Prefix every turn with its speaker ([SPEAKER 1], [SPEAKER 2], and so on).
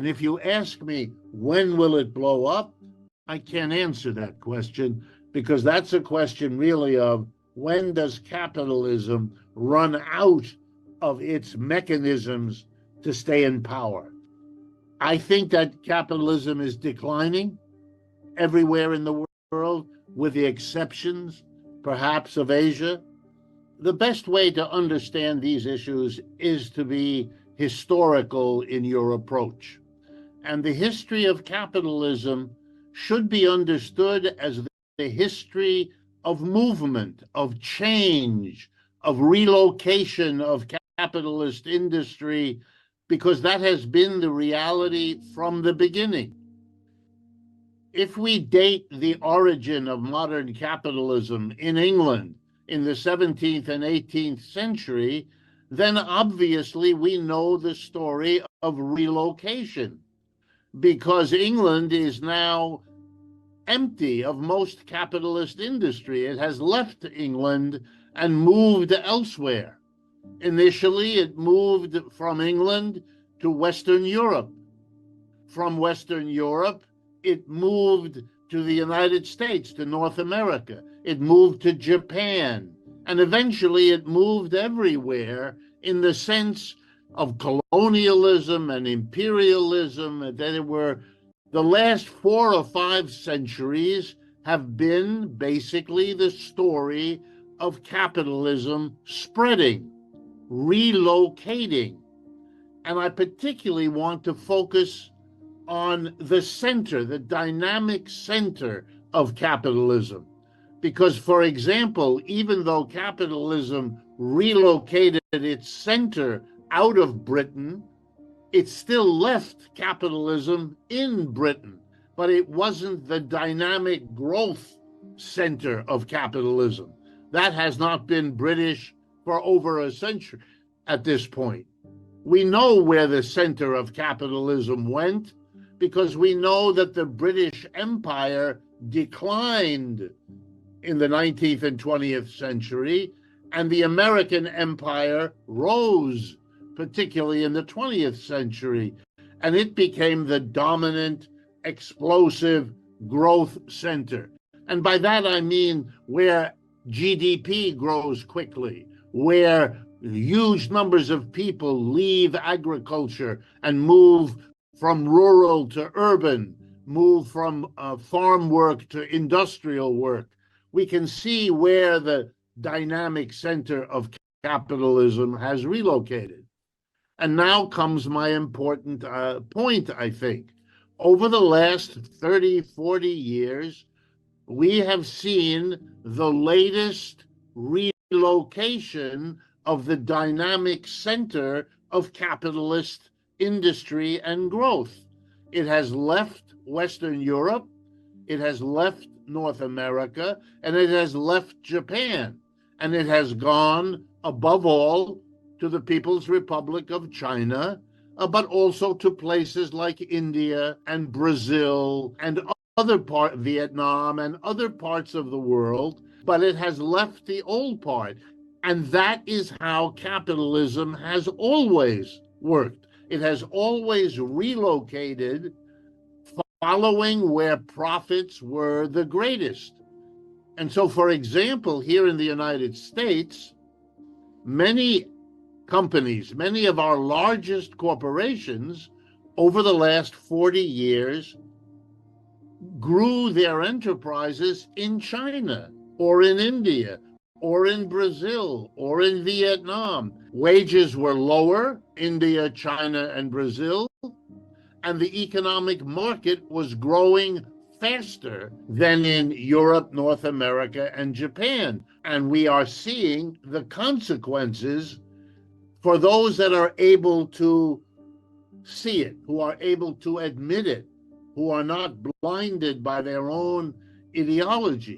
[SPEAKER 1] if you ask me, when will it blow up? I can't answer that question, because that's a question really of, when does capitalism run out of its mechanisms to stay in power? I think that capitalism is declining everywhere in the world, with the exceptions, perhaps, of Asia. The best way to understand these issues is to be historical in your approach. And the history of capitalism should be understood as the history of movement, of change, of relocation of capitalist industry, because that has been the reality from the beginning. If we date the origin of modern capitalism in England in the 17th and 18th century, then obviously we know the story of relocation, because England is now empty of most capitalist industry. It has left England and moved elsewhere. Initially, it moved from England to Western Europe. From Western Europe, it moved to the United States, to North America. It moved to Japan. And eventually it moved everywhere, in the sense of colonialism and imperialism. That were the last 4 or 5 centuries have been basically the story of capitalism spreading, relocating. And I particularly want to focus on the center, the dynamic center of capitalism. Because, for example, even though capitalism relocated its center out of Britain, it still left capitalism in Britain, but it wasn't the dynamic growth center of capitalism. That has not been British for over a century at this point. We know where the center of capitalism went, because we know that the British Empire declined in the 19th and 20th century, and the American Empire rose, particularly in the 20th century, and it became the dominant, explosive growth center. And by that I mean where GDP grows quickly, where huge numbers of people leave agriculture and move from rural to urban, move from farm work to industrial work. We can see where the dynamic center of capitalism has relocated. And now comes my important point, I think. Over the last 30, 40 years, we have seen the latest relocation of the dynamic center of capitalist industry and growth. It has left Western Europe, it has left North America, and it has left Japan. And it has gone, above all, to the People's Republic of China, but also to places like India and Brazil and Vietnam and other parts of the world, but it has left the old part. And that is how capitalism has always worked. It has always relocated, following where profits were the greatest. And so, for example, here in the United States, many companies, many of our largest corporations over the last 40 years grew their enterprises in China or in India or in Brazil or in Vietnam. Wages were lower, India, China, and Brazil, and the economic market was growing faster than in Europe, North America, and Japan. And we are seeing the consequences for those that are able to see it, who are able to admit it, who are not blinded by their own ideology.